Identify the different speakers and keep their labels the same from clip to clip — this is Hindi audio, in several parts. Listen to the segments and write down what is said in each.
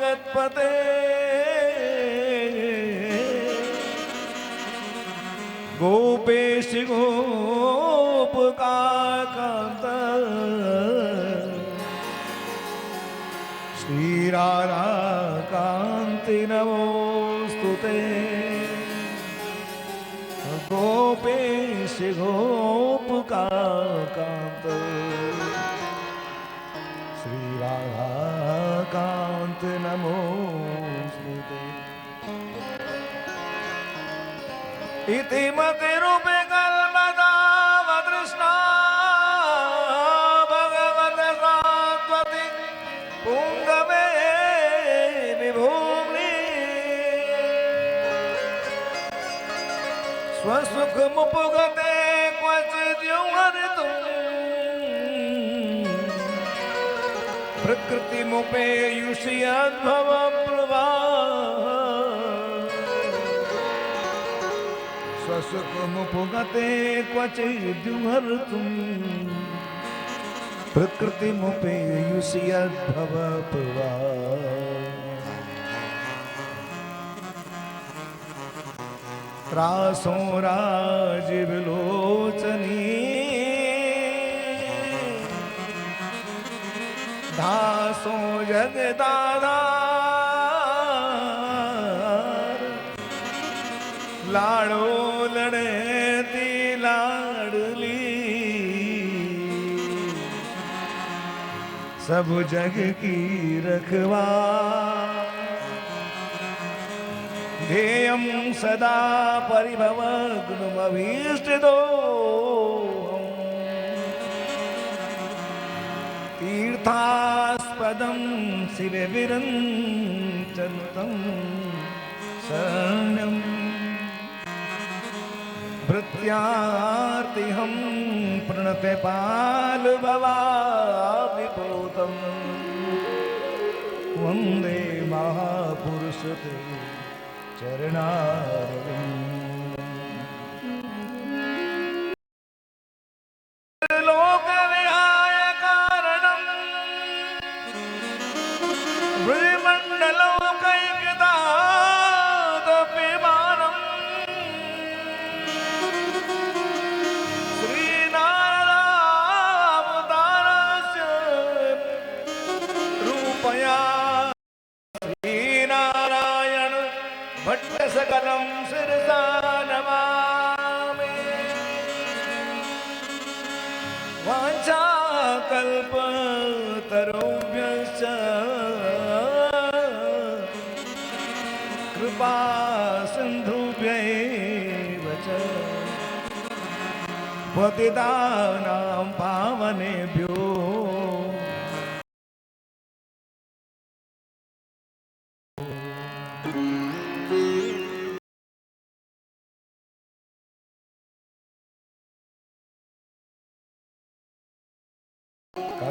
Speaker 1: जगतपते गोपेश गोपकांत श्री राधा कांति नमोस्तुते गोपेश गोपकांत श्री राधा कांत नमोस्तुते इति मति रूपे कल्पदावदृष्टा भगवते सात्वति पुंगवे विभूम्नि स्वसुखमुपगते क्वचिद्युहरितुं प्रकृतिमुपेयुषि यद्भवप्रवाह स्वसुखमुपगते क्वचिद्युहर्तुं प्रकृतिमुपेयुषि यद्भवप्रवाह त्रासो राजीवलोचनी दासो जगदाधार लाड़ो लड़ती लाडली सब जग की रखवा ध्येयं सदा परिभवग्नमभीष्टदो तीर्थास्पदं शिवे विरञ्चनुतं शरणं भृत्यार्तिहं प्रणते पालभवाभिभूतं वन्दे महापुरुषते चरणारविन्दम् लोकविहाय कारणम् ब्रह्मण्डलौकैकदादपिमानम् श्रीनारायणावतारस्य रूपया भट्टसकलं शिरसा नमामि वाञ्छाकल्पतरुभ्यश्च कृपा सिन्धुभ्यैव च पतितानां पावनेभ्यो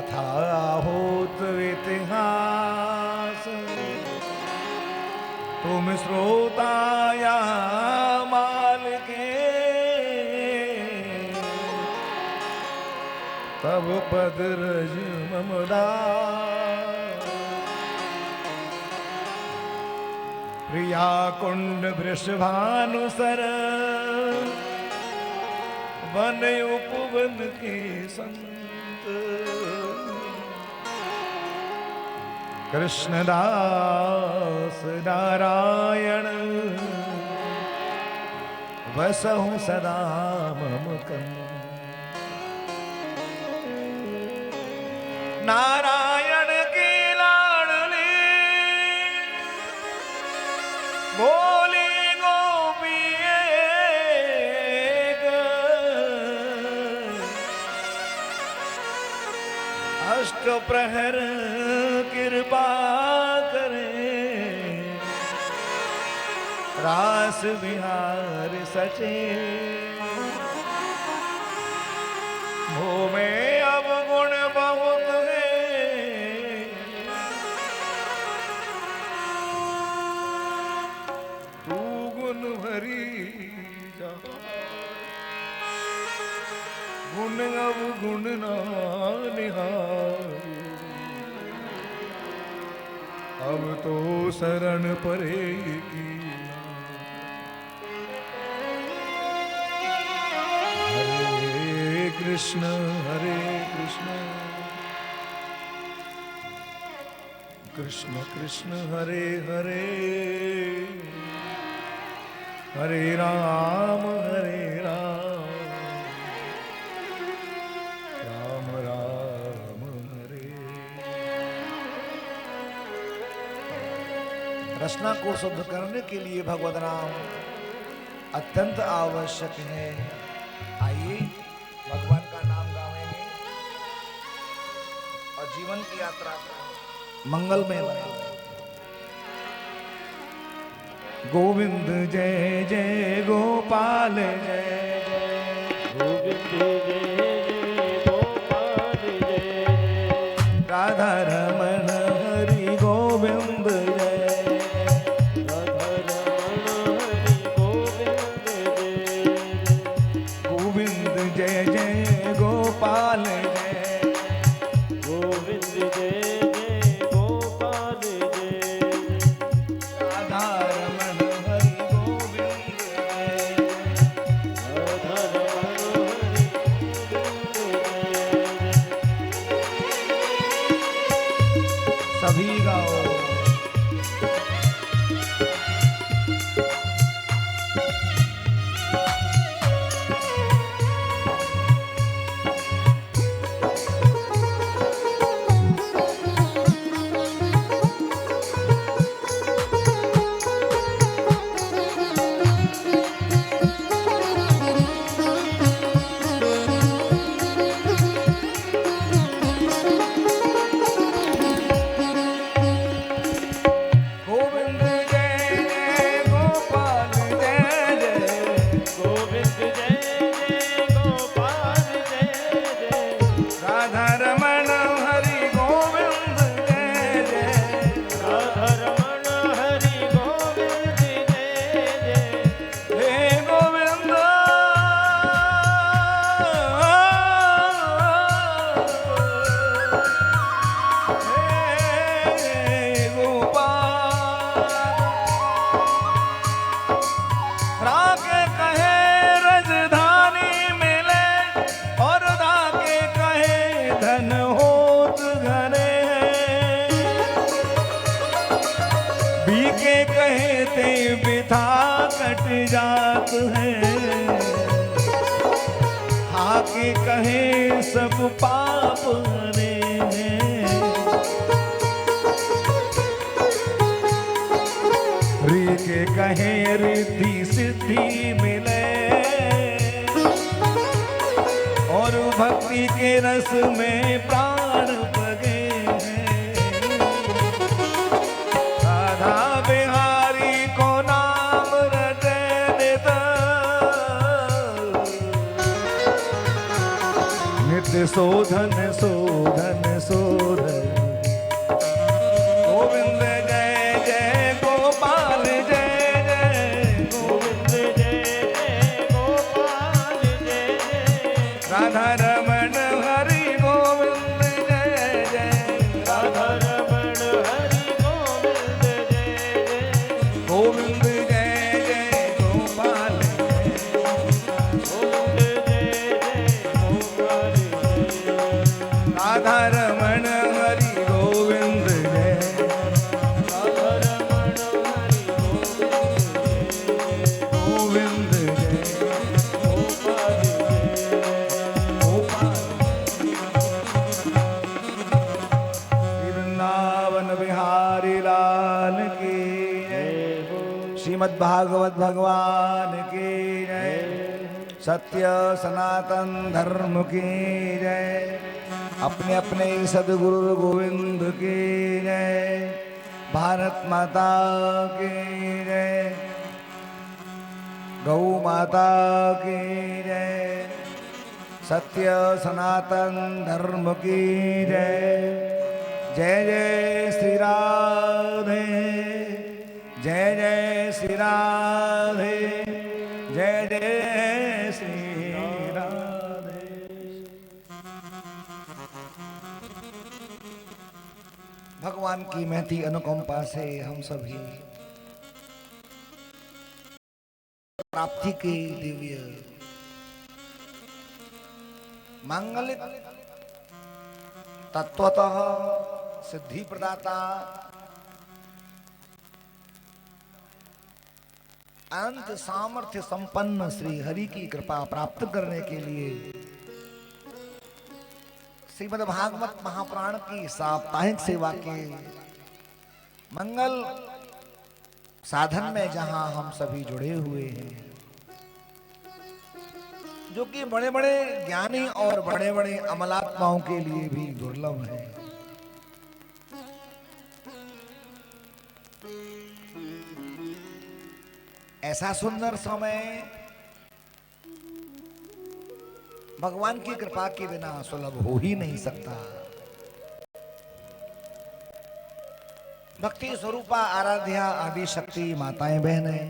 Speaker 1: कथाहोत इतिहास तुम श्रोताया माल के तब पद रज ममदा प्रिया कुंड वृषभानुसर वन उपवन के संग कृष्णदास नारायण बसहु सदा मम कंद नारायण की लाडली बोली गोपिए अष्ट प्रहर कृपा करे रास विहार सचे हो में अब गुण बहुत है तू गुण भरी जा गुण अब गुण ना निहार अब तो शरण पड़ेगी। हरे कृष्ण कृष्ण कृष्ण हरे हरे, हरे राम राम राम हरे। रचना को शुद्ध करने के लिए भगवत नाम अत्यंत आवश्यक है। आइए भगवान का नाम गावेंगे और जीवन की यात्रा मंगलमय बने। गोविंद जय जय गोपाल जय जय,
Speaker 2: गोविंद जय जय गोपाल जय जय,
Speaker 1: राधा रमण हरि गोविंद जय,
Speaker 2: राधा रमण हरि गोविंद जय जय,
Speaker 1: गोविंद जय जय गोपाल जय,
Speaker 2: गोविंद जय जय गोपाल जय जय,
Speaker 1: राधा रमण हरि गोविंद जय,
Speaker 2: राधा रमण हरि गोविंद जय जय।
Speaker 1: सभी गाओ। गोविंद जय जय गोपाल जय जय,
Speaker 2: गोविंद जय जय गोपाल जय जय,
Speaker 1: राधा रमण हरि गोविंद जय जय,
Speaker 2: राधा रमण हरि गोविंद जय जय,
Speaker 1: हे गोविंद हे गोपाल, राके कहे रजधानी मिले और राके कहे धन होत घरे, बीके कहे ते बिथा कट जात है, हाके कहे सब पाप हरे हैं, री के कहे रिद्धि सिद्धि मिले और भक्ति के रस में प्राण बगे हैं, राधा बिहारी को नाम रटे नित, नित्य शोधन शोधन शोधन। गोविंद जय जय गोपाल जय जय,
Speaker 2: गोविंद जय जय गोपाल जय जय,
Speaker 1: राधा रमण हरि गोविंद जय जय,
Speaker 2: राधा रमण हरि गोविंद जय जय,
Speaker 1: गोविंद जय जय गोपाल जय,
Speaker 2: गोविंद जय जय गोपाल जय,
Speaker 1: राधा रमण हरि गोविंद जय,
Speaker 2: राधा रमण हरि गोविंद जय
Speaker 1: गोविंद जय
Speaker 2: गोपाल
Speaker 1: गोपाल। वृंदावन बिहारी लाल की जय,
Speaker 2: जय हो
Speaker 1: श्रीमद् भागवत भगवान की जय, सत्य सनातन धर्म की जय, अपने अपने सदगुरु गोविंद की जय, भारत माता की जय, गौ माता की जय, सत्य सनातन धर्म की जय। जय जय श्री राधे, जय जय श्री राधे, जय जय श्री राधे। भगवान की महती अनुकंपा से हम सभी प्राप्ति के दिव्य मांगलिक तत्वतः सिद्धि प्रदाता अनंत सामर्थ्य संपन्न श्री हरि की कृपा प्राप्त करने के लिए श्रीमद् भागवत महापुराण की साप्ताहिक सेवा के मंगल साधन में जहां हम सभी जुड़े हुए हैं, जो कि बड़े बड़े ज्ञानी और बड़े बड़े अमलात्माओं के लिए भी दुर्लभ है। ऐसा सुंदर समय भगवान की कृपा के बिना सुलभ हो ही नहीं सकता। भक्ति स्वरूपा आराध्या आदि शक्ति माताएं बहनें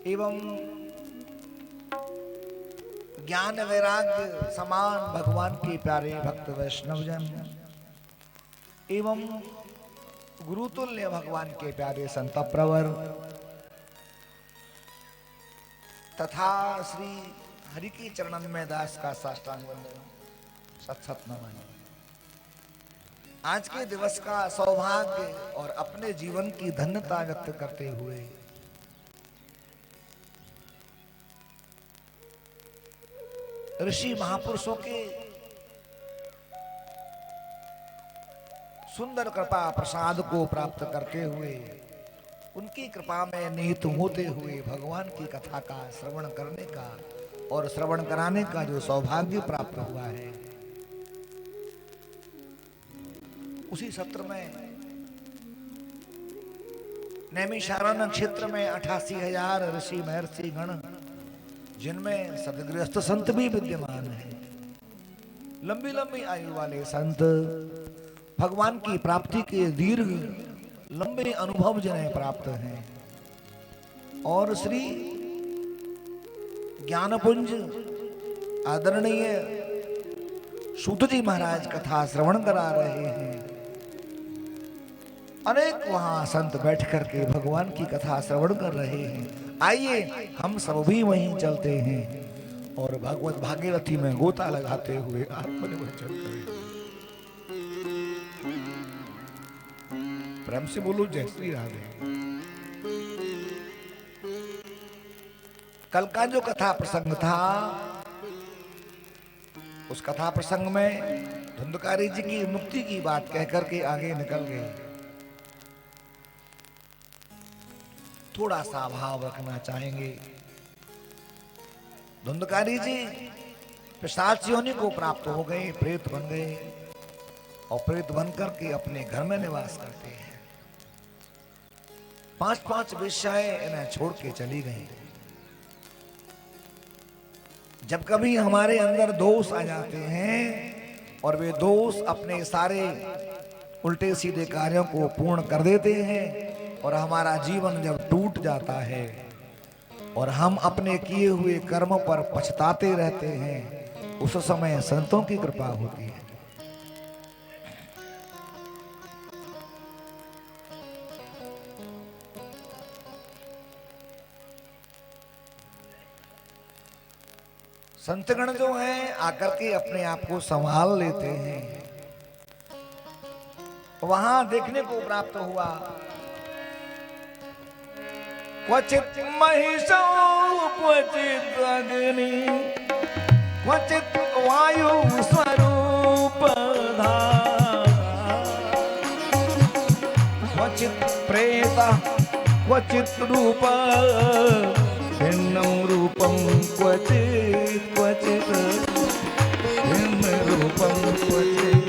Speaker 1: एवं ज्ञान वैराग्य समान भगवान के प्यारे भक्त वैष्णवजन एवं गुरुतुल्य भगवान के प्यारे संत प्रवर तथा श्री हरि की चरणन में दास का साष्टांग वंदन, सत सत नमन। आज के दिवस का सौभाग्य और अपने जीवन की धन्यता व्यक्त करते हुए ऋषि महापुरुषों के सुंदर कृपा प्रसाद को प्राप्त करते हुए उनकी कृपा में निहित होते हुए भगवान की कथा का श्रवण करने का और श्रवण कराने का जो सौभाग्य प्राप्त हुआ है, उसी सत्र में नैमिषारण्य क्षेत्र में 88,000 ऋषि महर्षि गण, जिनमें सदगृहस्थ संत भी विद्यमान हैं, लंबी लंबी आयु वाले संत, भगवान की प्राप्ति के दीर्घ लंबे अनुभव जिन्हें प्राप्त हैं, और श्री ज्ञानपुंज आदरणीय सूत जी महाराज कथा श्रवण करा रहे हैं। अनेक वहां संत बैठ करके भगवान की कथा श्रवण कर रहे हैं। आइए हम सब भी वहीं चलते हैं और भगवत भागीरथी में गोता लगाते हुए आत्मनिर्भर करें। प्रेम से बोलो जय श्री राधे। कल का जो कथा प्रसंग था, उस कथा प्रसंग में धुंधकारी जी की मुक्ति की बात कहकर के आगे निकल गए। थोड़ा सा भाव रखना चाहेंगे। धुंधकारी जी पिशाच योनि को प्राप्त हो गए, प्रेत बन गए और प्रेत बनकर के अपने घर में निवास करते हैं। 5-5 वेश्याएं इन्हें छोड़ के चली गई। जब कभी हमारे अंदर दोष आ जाते हैं और वे दोष अपने सारे उल्टे सीधे कार्यों को पूर्ण कर देते हैं और हमारा जीवन जब टूट जाता है और हम अपने किए हुए कर्म पर पछताते रहते हैं, उस समय संतों की कृपा होती है। संतगण जो हैं आकर के अपने आप को संभाल लेते हैं। वहां देखने को प्राप्त हुआ, क्वचित महिषौ क्वचित अग्नि क्वचित वायु स्वरूप क्वचित प्रेत क्वचित रूप भिन्नं रूपं क्वचित क्वचित भिन्न रूपं क्वचित।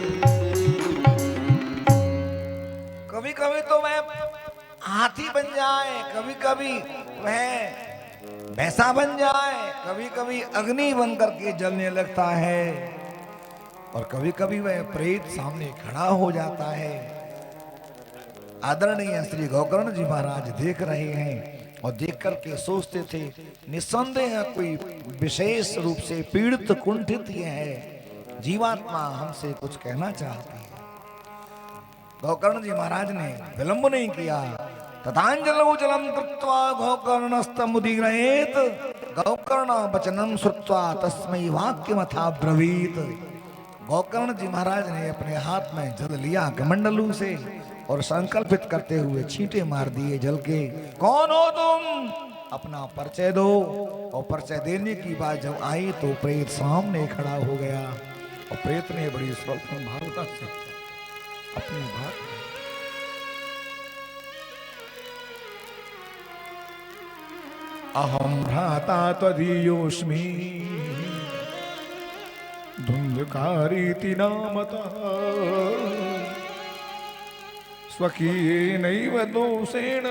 Speaker 1: कभी कभी तो वह हाथी बन जाए, कभी कभी वह भैंसा बन जाए, कभी कभी अग्नि बन करके जलने लगता है और कभी कभी वह प्रेत सामने खड़ा हो जाता है। आदरणीय श्री गोकर्ण जी महाराज देख रहे हैं और देख करके सोचते थे, निस्संदेह कोई विशेष रूप से पीड़ित कुंठित ये है, जीवात्मा हमसे कुछ कहना चाहती है। गोकर्ण जी महाराज ने विलंब नहीं किया। तथांजलौ जलम कृत्वा गोकर्णस्तमुदीरयेत गोकर्ण वचनम श्रुत्वा तस्मै वाक्यमथा ब्रवीत। गोकर्ण जी महाराज ने अपने हाथ में जल लिया कमंडलू से और संकल्पित करते हुए छींटे मार दिए जल के। कौन हो तुम? अपना परिचय दो। और परिचय देने की बात जब आई तो प्रेत सामने खड़ा हो गया और प्रेत ने बड़ी स्वल्प भावता से अपनी बात अहम भ्राता त्वदीयोऽस्मि धुंधकारीति नामतः स्वकीयेनैव दोषेण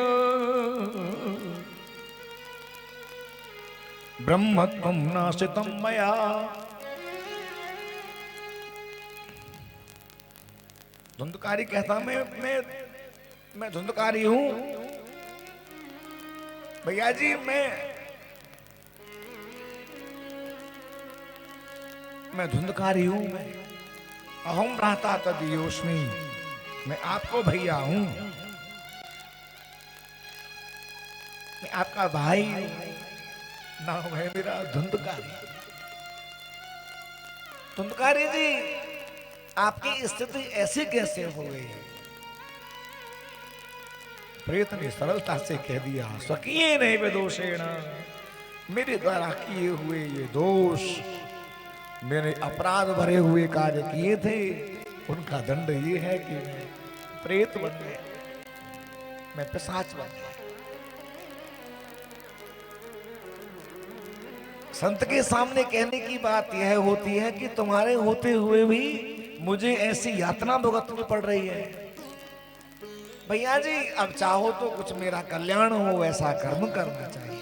Speaker 1: ब्रह्मत्वं नाशितं मया। धुंधकारी कहता मैं धुंधकारी हूं भैया जी। मैं धुंधकारी हूं। मैं अहम भ्राता तदीयोऽस्मि, मैं आपको भैया हूं, मैं आपका भाई हूं। नाम है मेरा धुंधकारी। धुंधकारी जी, आपकी स्थिति ऐसी कैसे हो गई? प्रेत ने सरलता से कह दिया, स्वकीय नहीं वे दोषेण, मेरे द्वारा किए हुए ये दोष, मैंने अपराध भरे हुए कार्य किए थे, उनका दंड ये है कि मैं प्रेत बन गया, मैं पिशाच बन गया। संत के सामने कहने की बात यह होती है कि तुम्हारे होते हुए भी मुझे ऐसी यातना भुगतनी पड़ रही है। भैया जी, अब चाहो तो कुछ मेरा कल्याण हो वैसा कर्म करना चाहिए।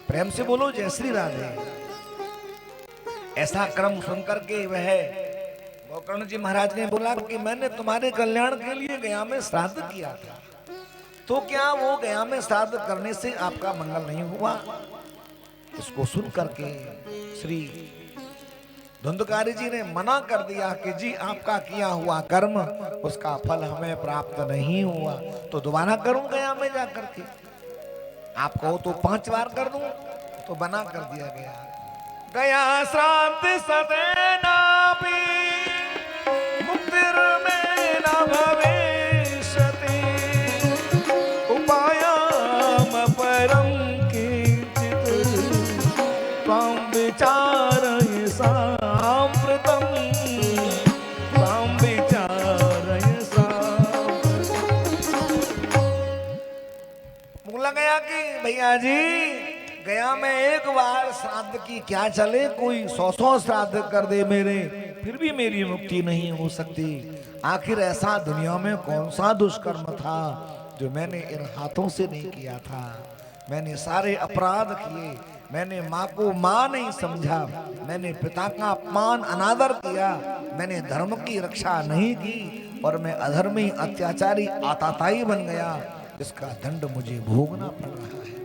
Speaker 1: प्रेम से बोलो जय श्री राधे। ऐसा कर्म सुनकर के वह गोकर्ण जी महाराज ने बोला कि मैंने तुम्हारे कल्याण के लिए गया में श्राद्ध किया था, तो क्या वो गया में श्राद्ध करने से आपका मंगल नहीं हुआ? इसको सुन करके श्री धुंधकारी जी ने मना कर दिया कि जी आपका किया हुआ कर्म उसका फल हमें प्राप्त नहीं हुआ, तो दोबारा करूं गया में जाकर के। आप कहो तो 5 बार कर दूं, तो बना कर दिया गया। गया श्राद्ध सदेनापि मुक्तिर्मे न भविष्यति उपायाम परम विचारय सांप्रतम त्वां विचारय बोला गया कि भैया जी गया में एक बार श्राद्ध की क्या चले, कोई 100 श्राद्ध कर दे मेरे, फिर भी मेरी मुक्ति नहीं हो सकती। आखिर ऐसा दुनिया में कौन सा दुष्कर्म था जो मैंने इन हाथों से नहीं किया था? मैंने सारे अपराध किए, मैंने माँ को माँ नहीं समझा, मैंने पिता का अपमान अनादर किया, मैंने धर्म की रक्षा नहीं की और मैं अधर्मी अत्याचारी आताताई बन गया। इसका दंड मुझे भोगना पड़ रहा है।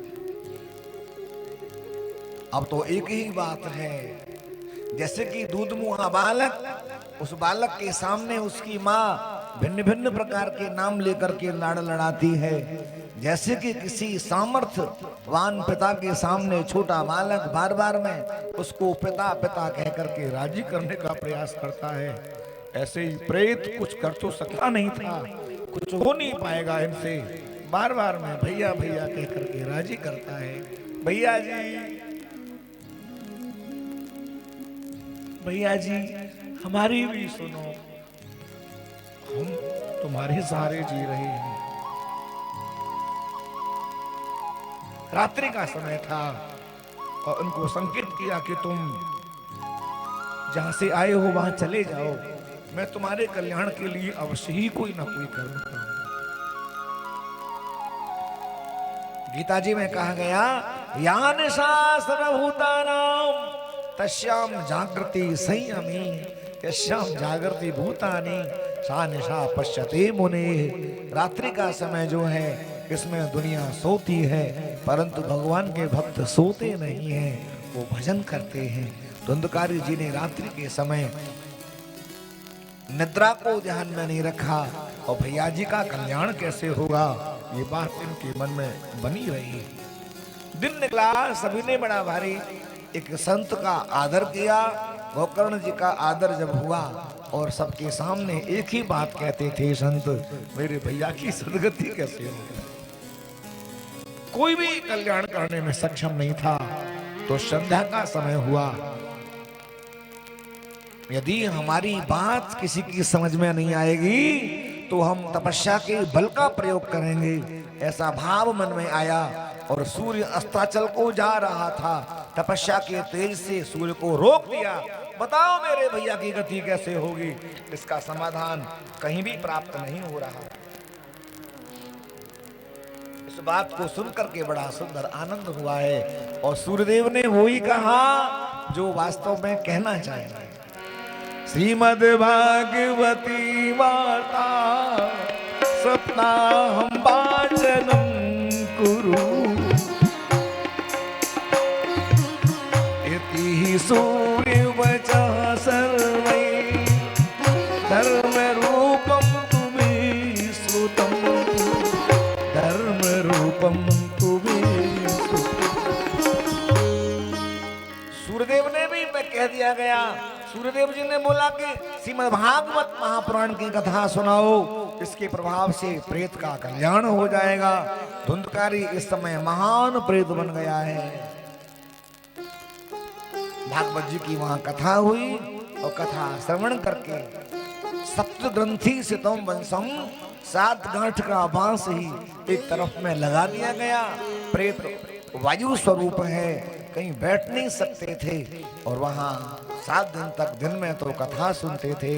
Speaker 1: अब तो एक ही बात है, जैसे कि दूध मुहा बालक, उस बालक के सामने उसकी माँ भिन्न भिन्न प्रकार के नाम लेकर के लाड़ लड़ाती है, जैसे कि किसी सामर्थ्यवान पिता के सामने छोटा बालक बार बार में उसको पिता पिता कह करके राजी करने का प्रयास करता है, ऐसे ही प्रेत कुछ कर तो सकता नहीं था, कुछ हो नहीं पाएगा इनसे, बार बार में भैया भैया कह करके राजी करता है। भैया जी हमारी भी सुनो, हम तुम्हारे सहारे जी रहे हैं। रात्रि का समय था और उनको संकेत किया कि तुम जहां से आए हो वहां चले जाओ, मैं तुम्हारे कल्याण के लिए अवश्य ही कोई ना कोई कर्म करूंगा। गीता जी में कहा गया, या निशा सर्वभूतानां तस्याम जागृति संयमी यस्याम जागृति भूतानि सा निशा पश्यते मुने। रात्रि का समय जो है इसमें दुनिया सोती है, परंतु भगवान के भक्त सोते नहीं हैं, वो भजन करते हैं। धुंधकारी जी ने रात्रि के समय निद्रा को ध्यान में नहीं रखा और भैया जी का कल्याण कैसे होगा, ये बात इनके मन में बनी रही। दिन निकला, सभी ने बड़ा भारी एक संत का आदर किया। गोकर्ण जी का आदर जब हुआ और सबके सामने एक ही बात कहते थे, संत मेरे भैया की सदगति कैसे होगी। कोई भी कल्याण करने में सक्षम नहीं था। तो संध्या का समय हुआ, यदि हमारी बात किसी की समझ में नहीं आएगी तो हम तपस्या के बल का प्रयोग करेंगे, ऐसा भाव मन में आया। और सूर्य अस्ताचल को जा रहा था, तपस्या के तेज से सूर्य को रोक दिया। बताओ मेरे भैया की गति कैसे होगी, इसका समाधान कहीं भी प्राप्त नहीं हो रहा। इस बात को सुनकर के बड़ा सुंदर आनंद हुआ है और सूर्यदेव ने वो ही कहा जो वास्तव में कहना चाहिए। श्रीमद् भागवती वार्ता सप्ताहं वाचनं कुरु इति सूर्यवचः सर्वै धर्म रूपं तुमे श्रुतं धर्म रूपं तुमे सूर्यदेव ने भी कह दिया गया। सूर्यदेव जी ने बोला कि श्रीमद् भागवत महापुराण की कथा सुनाओ, इसके प्रभाव से प्रेत का कल्याण हो जाएगा। धुंधकारी इस समय महान प्रेत बन गया है। भागवत जी की वहां कथा हुई और कथा श्रवण करके सप्त ग्रंथि सितम वंशम 7 गांठ का बांस ही एक तरफ में लगा दिया गया। प्रेत वायु स्वरूप है, कहीं बैठ नहीं सकते थे और वहां 7 दिन तक दिन में तो कथा सुनते थे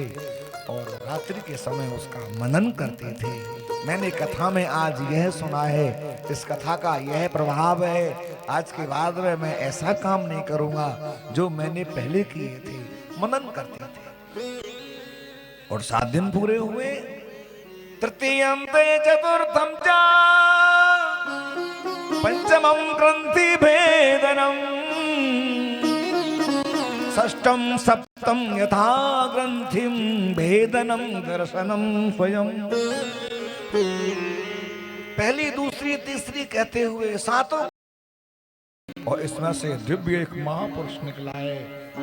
Speaker 1: और रात्रि के समय उसका मनन करते थे। मैंने कथा में आज यह सुना है, इस कथा का यह प्रभाव है। आज के बाद में मैं ऐसा काम नहीं करूंगा जो मैंने पहले किए थे। मनन करते थे और 7 दिन पूरे हुए। तृतीयं ते चतुर्थं च पंचमं ग्रंथि भेदनम षष्ठं सप्तम यथा ग्रंथिं भेदनम दर्शनम स्वयं। पहली दूसरी तीसरी कहते हुए 7 और इसमें से दिव्य एक महापुरुष निकला है।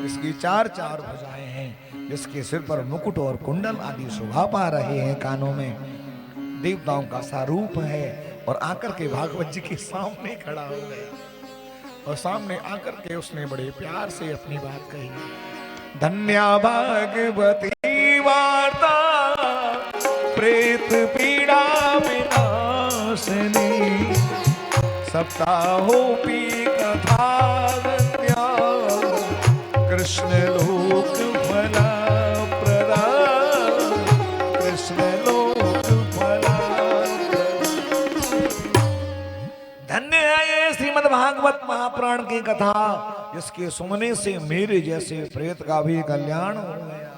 Speaker 1: इसकी 4 भुजाएं हैं, जिसके सिर पर मुकुट और कुंडल आदि शोभा पा रहे हैं। कानों में देवताओं का स्वरूप है और आकर के भागवत जी के सामने खड़ा हो गया और सामने आकर के उसने बड़े प्यार से अपनी बात कही। धन्या भागवती वार्ता प्रेत पीड़ा विनाशिनी सप्ताहोपि कथा कृष्ण लोक फला प्रदा कृष्ण लोक फला। धन्य है ये श्रीमद् भागवत महापुराण की कथा, जिसके सुनने से मेरे जैसे प्रेत का भी कल्याण हो गया,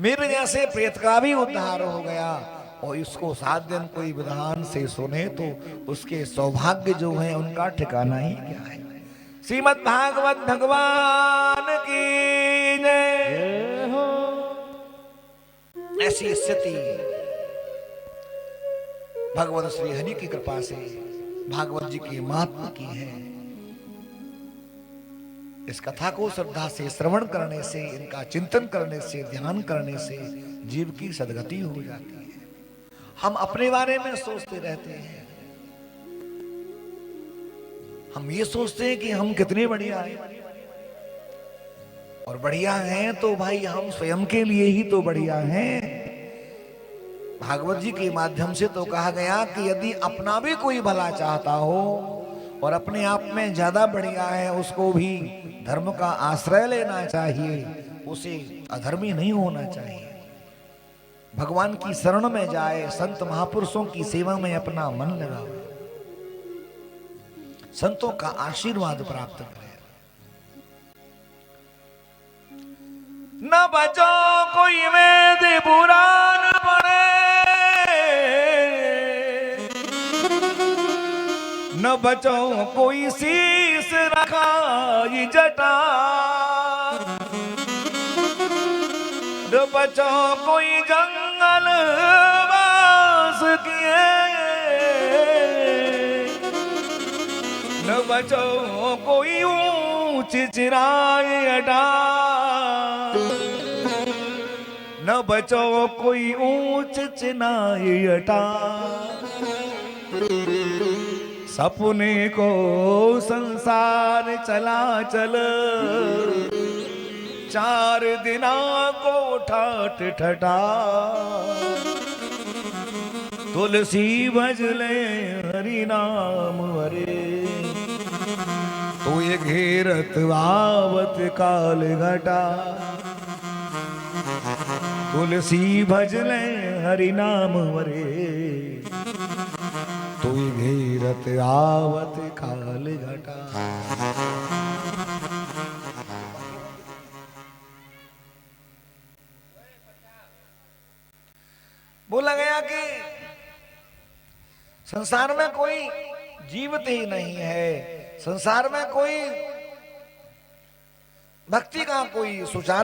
Speaker 1: मेरे जैसे प्रेत का भी उद्धार हो गया। और इसको 7 दिन कोई विधान से सुने तो उसके सौभाग्य जो है उनका ठिकाना ही क्या है। श्रीमद् भागवत भगवान की जय हो। ऐसी स्थिति भगवत श्री हरि की कृपा से भागवत जी के महात्मा की है। इस कथा को श्रद्धा से श्रवण करने से, इनका चिंतन करने से, ध्यान करने से जीव की सदगति हो जाती है। हम अपने बारे में सोचते रहते हैं, हम ये सोचते हैं कि हम कितने बढ़िया हैं और बढ़िया हैं तो भाई हम स्वयं के लिए ही तो बढ़िया हैं। भागवत जी के माध्यम से तो कहा गया कि यदि अपना भी कोई भला चाहता हो और अपने आप में ज्यादा बढ़िया है, उसको भी धर्म का आश्रय लेना चाहिए, उसे अधर्मी नहीं होना चाहिए। भगवान की शरण में जाए, संत महापुरुषों की सेवा में अपना मन लगाओ, संतों का आशीर्वाद प्राप्त करें। न बचो कोई वेद पुराण पढ़े, न बचो कोई शीस रखाई जटा, बचो कोई जंगल वास किए, न बचो कोई ऊंच चिराए अटा, न बचो कोई ऊंच चिनाए अटा। सपने को संसार चला चल, चार दिना को ठाट ठटा। तुलसी भजले हरि नाम हरे, तो ये घेरत आवत काल घटा। तुलसी भजले हरि नाम हरे, तो ये घेरत आवत काल घटा। बोला गया कि संसार में कोई जीवित ही नहीं है, संसार में कोई भक्ति का कोई सुचारू